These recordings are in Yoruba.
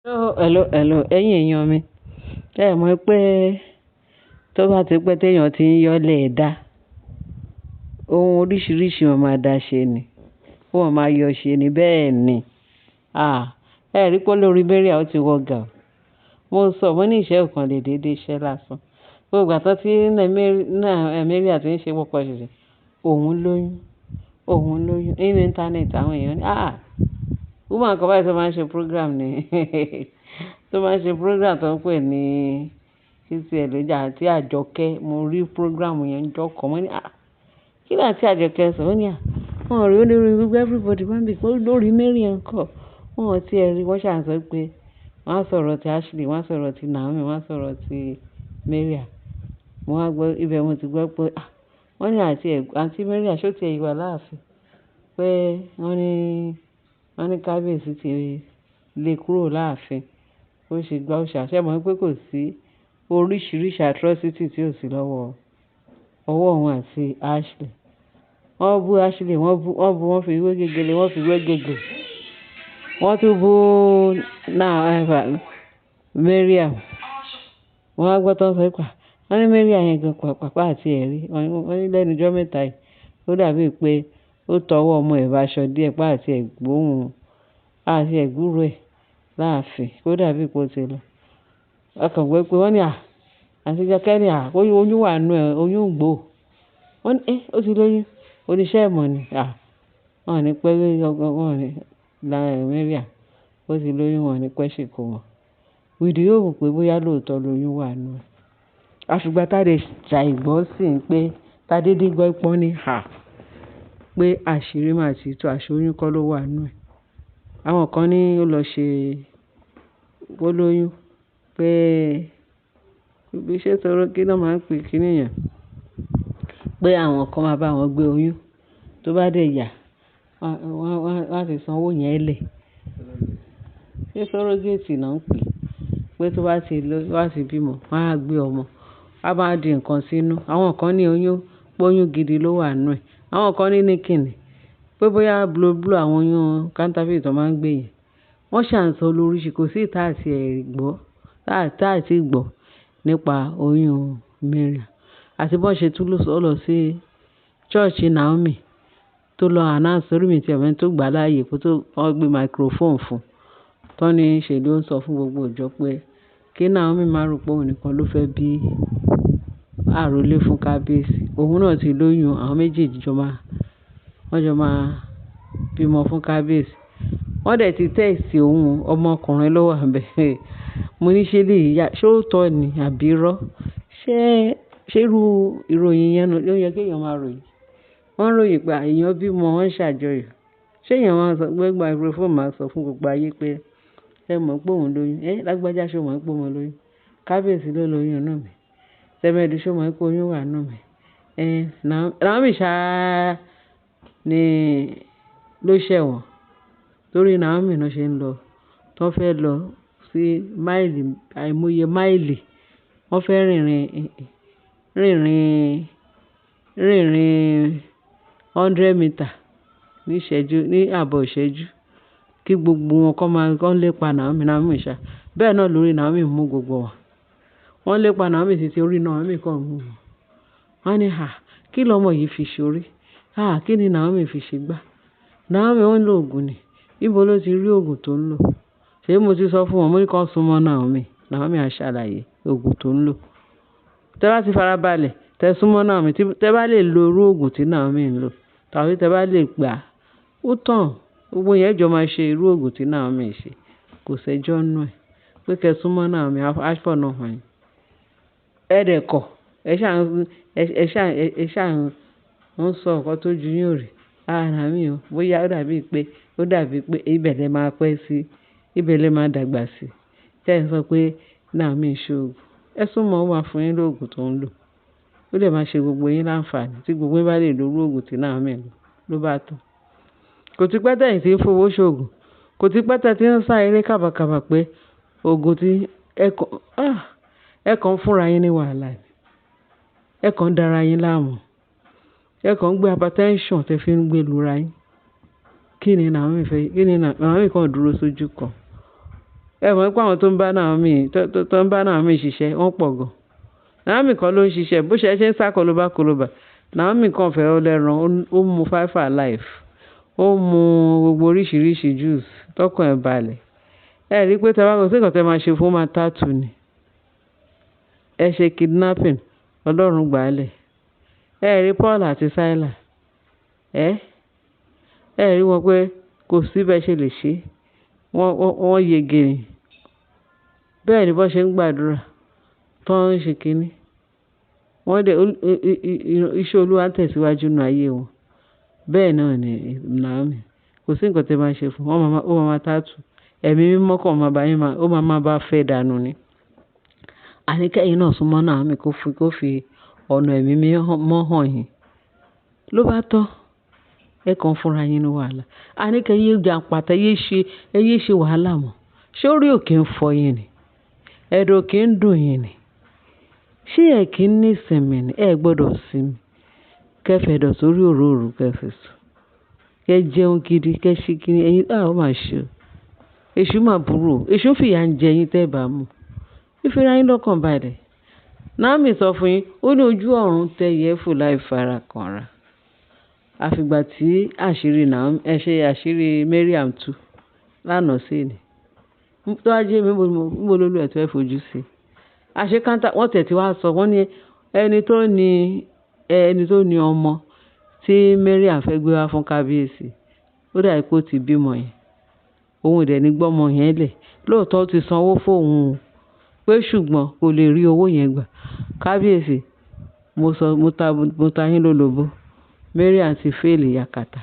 Hello, ẹ̀yin èèyàn mi. Ẹ mọ̀ pé tó bá ti pẹ́ téèyàn ti ń yọ́lẹ̀ ẹ̀dá, ohun oríṣiríṣi wọn máa dá ṣe ni. Wọ́n máa yọ ṣe ni bẹ́ẹ̀ ni. Ẹ rí pé olórí Mariam ó ti wọ gà o. Mo sọ, mo ní ìṣẹ́ ọ̀kan lè dédé iṣẹ́ lásán. Gbogbo ìgbà tí Mariam ti ń ṣe pọ̀pọ̀ ṣìṣe, òun lóyún. Nínú íńtánẹ́ẹ̀tì àwọn èèyàn ní, woman kan báyìí tó máa ń ṣe program ni tó máa ń ṣe program tó ń pè ní CCL lójà àti Àjọkẹ́. Mo rí program yẹn jọ́ kan, mo ní kí ni àti Àjọkẹ́ sọ? Ó ní wọ́n rí olórí gbogbo everybody máa ń bì pé olórí Mariam kọ̀. Wọ́n ti ẹ̀ rí, wọ́n ṣà ń sọ pé wọ́n á sọ̀rọ̀ ti Ashley, wọ́n á sọ̀rọ̀ ti Naomi, wọ́n á sọ̀rọ̀ ti Mariam. Mo wá gbọ́, ibẹ̀ mo ti gbọ́ pé wọ́n ní àǹtí Mariam ṣó ti ẹ̀ wà láàfin pé wọ́n ní kábíyèsí ti lé kúrò láàfin. Ó ṣe gbá ó ṣàṣẹ mọ̀ pé kò sí oríṣiríṣi atrocity tí ò sí ọwọ́ òun àti Ashley. Wọ́n bú Ashley, wọ́n fi wé gègèlè, wọ́n fi wé gègè. Wọ́n tún bú Mariam. Wọ́n á gbọ́ tó ń sọ pé wọ́n ní Mariam yẹn gan pàpà àti ẹ̀rí. Wọ́n ní lẹ́nu ọjọ́ mẹ́ta yìí ó dàbí pé ó tọwọ́ ọmọ ẹ̀ báṣọ díẹ̀ pa àti ẹ̀gbúrò ẹ̀ láàfin. Ó dàbí pé ó ti lọ. Ọkàn gbé pé wọ́n ní àǹtí Jọkẹ́ ní oyún wà nù ẹ̀, oyún gbò. Wọ́n ní ó ti lóyún. Oníṣẹ́ ìmọ̀ ni. Wọ́n ní pẹ́ wọ́n ní Mariam ó ti lóyún, wọ́n ní pẹ́ ṣì kò mọ̀. Wìdí yóò wò pé bóyá lóòótọ́ lóyún wà nù ẹ̀. Àfìgbà táde ṣàìgbọ́ sí i pé tádédé gbọ́ pọ́n ní pé àṣírí máa ti tú, àṣóyún kọ́ ló wà nù ẹ̀. Àwọn kan ní ó lọ ṣe ó lóyún pé ibi iṣẹ́ tọrọ kí ló máa ń pè kí nìyẹn. Pé àwọn kan máa bá wọn gbé oyún tó bá dé yà wọ́n á ti san owó yẹn lẹ̀. Ṣé sọ́rọ́gẹ́tì náà ń pè? Pé tó bá ti bímọ, wọ́n á gbé ọmọ. A máa di nǹkan sínú. Àwọn kan ní oyún gidi ló wà nù ẹ̀. Àwọn kan ní kìnnì. Pé bóyá blow àwọn oyún counterfeit tó máa ń gbé yẹn. Wọ́n ṣà ń sọ lóríṣi, kò sí ìta àti ẹ̀gbọ́ àti ìgbọ́ nípa oyún Mariam. Àti bọ́n ṣe tún lọ sí church Naomi tó lọ announce orí mi tí ọ̀mẹ́ tó gbà láàyè kó tó wọ́n gbé microphone fún. Tọ́ ní ṣe ló ń sọ fún gbogbo ìjọ pé kí Naomi má rò pé òun nìkan ló fẹ́ bí àrólé fún kábíyèsí. Òun náà ti lóyún, àwọn méjèèjì wọ́n jọ máa bímọ fún kábíyèsí. Wọ́n dẹ̀ ti tẹ́ẹ̀sì òun ọmọkùnrin ló wà ńbẹ̀. Mo ní ṣé lè yá, ṣé ó tọ́ ni àbí irọ́? Ṣé irú ìròyìn yẹn ló yẹ kí èèyàn máa ròyìn? Wọ́n ròyìn pé èèyàn bímọ, wọ́n ń ṣàjọyọ̀. Ṣé èèyàn máa sọ pé microphone máa sọ fún gbogbo ayé pé ẹ mọ̀ pé òun lóyún? Lágbájá ṣó mọ̀ pé òun lóyún? Kábíyèsí ló lóyún nù mí. Tẹ́mẹ́dù ṣó mọ̀ pé oyún wà nù mí? Naomi ṣáá ni ló ṣẹ̀wọ̀n. Torí Naomi náà ṣe ń lọ. Tó fẹ́ lọ sí àìmọye máìlì. Wọ́n fẹ́ rìnrìn 100 meter ní àbọ̀ ìṣẹ́jú kí gbogbo wọn kọ́ lépa Naomi ṣá. Bẹ́ẹ̀ náà lórí Naomi mú gbogbo wọn. Wọ́n lépa Naomi títí orí Naomi kan mú wọn. Wọ́n ní kí lọmọ yìí fi ṣorí? Kí ni Naomi fi ṣe gbá? Naomi ó ń lo òògùn ni. Níbo ló ti rí òògùn tó ń lò? Ṣé mo ti sọ fún wọn mo ní kó súnmọ́ Naomi á ṣàlàyé òògùn tó ń lò. Tẹ́ bá ti farabalẹ̀, tẹ́ súnmọ́ Naomi, tẹ́ bá lè lo irú òògùn tí Naomi ń lò, tàbí tẹ́ bá lè gbà ó tàn. Gbogbo yẹn jọ máa ṣe irú òògùn tí Naomi ṣe. Kò ṣẹjọ́ nù ẹ̀. Pé kẹ́ súnmọ́ Naomi Ashford náà hàn yín. Ẹ̀ẹ́dẹ̀kọ̀ ẹ ṣà ń sọ nǹkan tó ju yín ò rí. Naomi o, bóyá ó dàbí pé ibẹ̀ lẹ máa pẹ́ sí, ibẹ̀ lẹ máa dàgbà sí. Tẹ́ ẹ sọ pé Naomi ṣe òògùn. Ẹ súnmọ́ ó máa fún yín lóògùn tó ń lò. Ó lè máa ṣe gbogbo yín láǹfààní tí gbogbo yín bá lè lo irú òògùn tí Naomi lò ló bá tán. Kò ti pẹ́ tẹ̀yìn tí ń fowó ṣòògùn. Kò ti pẹ́ tẹ̀ tí ń sá eré kàbàkàbà pé òògùn tí ẹ kàn fúnra yín ní wàhálà ni. Ẹ kàn dára yín láàmú. Ẹ kàn gbé hypertension tẹ́ fi ń gbé lura yín. Kí ni Naomi kan dúró sójú kan? ẹ mọ̀ pé àwọn tó ń bá Naomi ṣiṣẹ́ wọ́n pọ̀ gan. Naomi kan ló ń ṣiṣẹ́ bó ṣe ń sá kolobá Naomi kan fẹ́ ọlẹ́ran ó mu 5 alive ó mu gbogbo oríṣiríṣi juice tọkàn ẹ̀ balẹ̀. Ẹ rí i pé tẹ́ bá kọ sí nǹkan tẹ́ máa ṣe fún máa tààtù ni. Ẹ ṣe kidnapping Ọlọ́run gbàálẹ̀. Ẹ rí Paul àti Sílà ẹ rí wọn pé kò sí bẹ́ẹ̀ ṣe lè ṣe wọ́n yege ni. Bẹ́ẹ̀ ni bọ́ ṣe ń gbàdúrà tó ń ṣe kínní wọ́n dẹ̀ iṣẹ́ Olúwa ń tẹ̀síwájú nínú ayé wọn. Bẹ́ẹ̀ náà ni Naomi kò sí nǹkan tẹ́ máa ṣe fún ó máa tààtù ẹ̀mí mímọ́ kan ó máa bá fẹ́ dànù ni. Àníkẹ́yìn náà súnmọ́ Naomi kó fi ọ̀nà ẹ̀mí mímọ́ hàn yín ló bá tọ́ ẹ kàn fúnra yín ní wàhálà. Àníkẹ́yìn jà pàtẹ́ yé ṣe wàhálà mọ́. Ṣé orí òkè ń fọ yín ni? Ẹ̀dọ̀ òkè ń dùn yín ni? Ṣé ẹ kì í ní ìsinmi ni? Ẹ gbọ́dọ̀ sinmi. Kẹfẹ̀dọ̀ sórí òróró kẹfẹ̀sùn. Kẹ jẹun gidi kẹ ṣe kí ẹyin ó máa ṣe o. Èṣù máa burú o. Èṣù fìyà ń jẹ yín tẹ́ bá mú. Ìfira yín lọ́kàn balẹ̀. Naomi sọ fún yín ó ní ojú ọ̀run tẹ yẹ́fù láì fara kanra. Àfìgbà tí àṣírí Mariam tú lánàá sí ni. Tó ajé mi mo lólú ẹ̀ tó ẹ fojú sí. Àṣekántà wọ́n tẹ̀tí wá sọ wọ́n ní ẹni tó ní ọmọ tí Mariam fẹ́ gbé wá fún kábíyèsí ó dàbí pé ó ti bímọ yẹn. Òun dẹ̀ ní gbọ́mọ yẹn lẹ̀ lóòótọ́ ó ti sanwó fóun pé ṣùgbọ́n kò lè rí owó yẹn gbà. Kábíyèsí mo ta yín lólobó. Mariam ti fèèlì yakata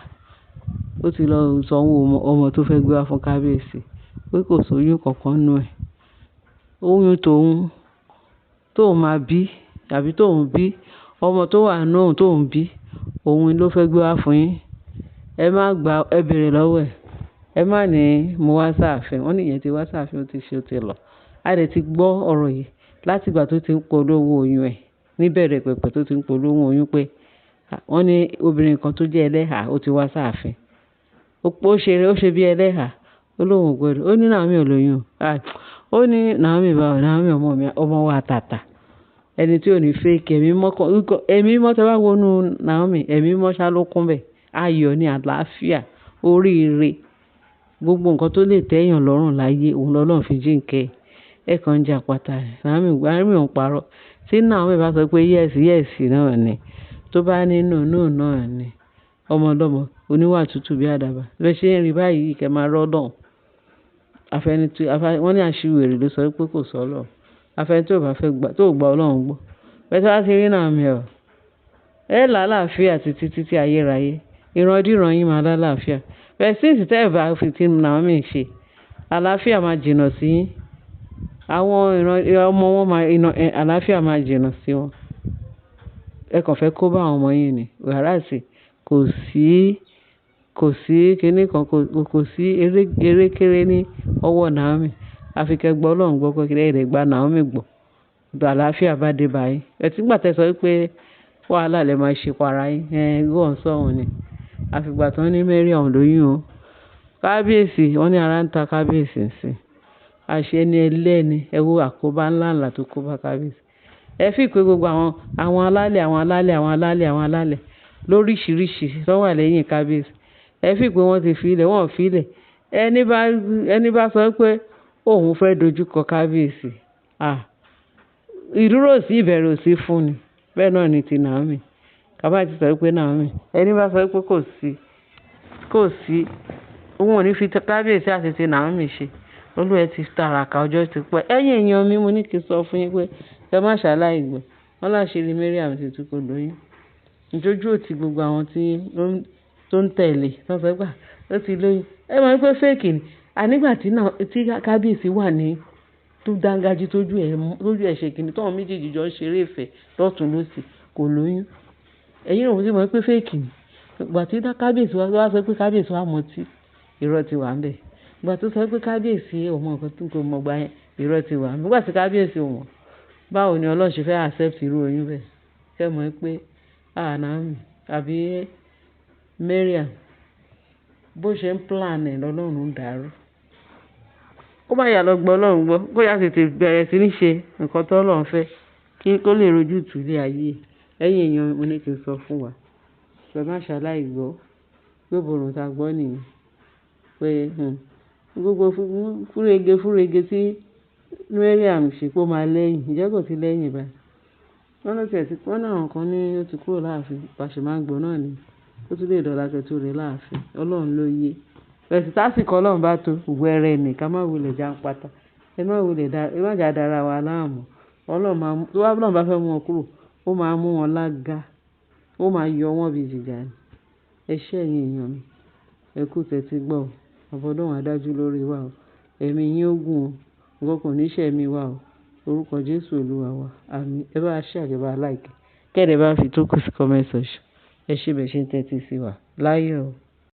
ó ti lọ sanwó ọmọ tó fẹ́ gbé wá fún kábíyèsí pé kò sóyún kankan nú ẹ̀. Oyún tóun máa bí tàbí tóun bí ọmọ tó wà náà tóun bí òun ló fẹ́ gbé wá fún yín. Ẹ má gba ẹ béèrè lọ́wọ́ ẹ̀. Ẹ má ní mo wá sáàfin wọ́n nìyẹn ti wá sáàfin ó ti ṣe ó ti lọ. A dẹ̀ ti gbọ́ ọ̀rọ̀ yìí láti ìgbà tó ti ń polówó oyún ẹ̀ níbẹ̀rẹ̀ pẹ̀pẹ̀ tó ti ń polówó oyún pé wọ́n ní obìnrin kan tó jẹ́ ẹlẹ́hà ó ti wá sáàfin. Ó ṣe bí ẹlẹ́hà ó lóun gbọ́dọ̀ ó ní Naomi ò lóyún ó ní Naomi ọmọ wa tàtà ẹni tí ò ní fake ẹ̀mí mọ́ tẹ́ bá wọnú Naomi ẹ̀mí mọ́ ṣá ló kún bẹ̀ ayọ̀ ní àlàáfíà oríire gbogbo nǹkan tó lè tẹ́yàn lọ́rùn láyé òun lọ́lọ́run fi jíǹkẹ́ ẹ̀ kàn ń jà pátá Naomi ò ń parọ́ tí Naomi bá sọ pé yes náà ni tó bá ní no náà ni ọmọ ọlọ́mọ oníwà tútù bí àdàbà bẹ́ẹ̀ ṣe ń rí báyìí kẹ́ máa rọ́ lọ́hùn. Wọ́n ní àṣìwèrè ló sọ pé kò sọ́ lọ afẹ́ni tó gba Ọlọ́run gbọ́ bẹ́ẹ̀ tí wọ́n ti rí Naomi ẹ lálàáfíà títí ayérayé ìrandíran yín máa lálàáfíà bẹ́ẹ̀ sí ìsìtẹ́ ìbá fi tí Naomi ṣe àlàáfíà máa jìnnà sí yín àwọn ọmọ wọn àlàáfíà máa jìnnà sí wọn ẹ kàn fẹ́ kó bá àwọn ọmọ yín ni wàhálà sí kò sí kinní kan kò sí erékeré ní ọwọ́ Naomi àfi kẹ́ gbọ́ Ọlọ́run gbọ́ pé kílẹ̀ èdè gba Naomi gbọ́ àlàáfíà bá dé báyìí ẹtí gbà tẹ́ sọ pé wàhálà lè máa ṣe para yín gọ́ọ̀n sọ̀hún ni àfìgbà tán ní Mariam lóyún o kábíyèsí wọ́n ní ara ń ta kábíyèsí sí àṣẹ ni ẹlẹ́ni ẹ wo àkóbá ńláńlá tó kó bá kábíyèsí ẹ fi pé gbogbo àwọn alálẹ̀ lóríṣiríṣi tó wà lẹ́yìn kábíyèsí ẹ fi pé wọ́n ti filẹ̀ wọ́n filẹ̀ ẹni bá sọ pé òun fẹ́ dojúkọ kábíyèsí ìdúró sí ìbẹ̀rù sí fún ni bẹ́ẹ̀ náà ni ti Naomi kábàá ti sọ pé Naomi ẹni bá sọ pé kò sí òun ò ní fi kábíyèsí àti ti Naomi ṣe Olúwa ti tàràkà ọjọ́ ti pẹ́ ẹ̀yin èèyàn mi mo ní kí n sọ fún yín pé ẹ má ṣàlàyé gbọ́ wọ́n láṣìírí Mariam ti tún kò lóyún ìjójú òtí gbogbo àwọn tó ń tẹ̀lé tó ń sọ pé ó ti lóyún ẹ mọ̀ pé fake ni ànígbà tí kábíyèsí wà ní tó dángájí tójú ẹ̀ ṣe kìíní tọ́wọ́n méjèèjì jọ ń ṣeré ìfẹ́ lọ́tún lósì kò lóyún ẹ̀yin náà mo sì mọ̀ pé fake ni ìgbà tí kábíyèsí wá sọ pé kábíyèsí wà mọtí irọ́ ti wà ń bẹ̀ ìgbà tó sọ pé kábíyèsí ọmọ nǹkan tó kò mọ̀ gbà yẹn irọ́ ti wà ń bẹ̀ nígbà tí kábíyèsí ò mọ̀ báwo ni Ọlọ́run ṣe fẹ́ accept irú oyún bẹ́ẹ̀ ṣe mọ̀ pé Naomi àbí Mariam bó ṣe ń plan ẹ̀ lọ́lọ́run dàrú kó má yà lọ gbọ́ Ọlọ́run gbọ́, kó yá tètè bẹ̀rẹ̀ sí ní ṣe nǹkan tó Ọlọ́run fẹ́ kí ó lè rojú tu ilé ayé. Ẹ̀yin èèyàn, mo ní kí n sọ fún wa, ẹ má ṣaláì gbọ́, gbóborùn ta gbọ́ nìyẹn pé gbogbo fúrege tí Mariam ṣe pé ó máa lẹ́yìn, ìjẹ́ kò ti lẹ́yìn báyìí. Wọ́n náà kan ní ó ti kúrò láàfin, bàṣẹ máa ń gbọ́ náà ni ó tún lè dọ̀la kẹtù rẹ̀ láàfin. Ọlọ́run ló yé. Bẹ̀sì tásìkò Ọlọ́run bá tó wẹ́rẹ́ ni ká má wulẹ̀ já ń pátá. Ẹ má jà dára wa láàmú. Ọlọ́run bá fẹ́ mú wọn kúrò, ó máa mú wọn lága, ó máa yọ wọ́n bí jìgà ni. Ẹ ṣé ẹ̀yin èèyàn mi, ẹ kú tẹ́tí gbọ́ o. Ọlọ́run á dájú lórí wa o. Ẹ̀mí yín ó gùn o. Nǹkan kò ní ṣe ẹ̀mí wa o. Orúkọ Jésù Olúwa wa. Àmín. Ẹ bá share, ẹ bá like. Kẹ́dẹ̀ bá fi tó kù sí comment section. Ẹ ṣé bẹ́ẹ̀ ṣe ń tẹ́tí sí wa. Láyọ̀ o.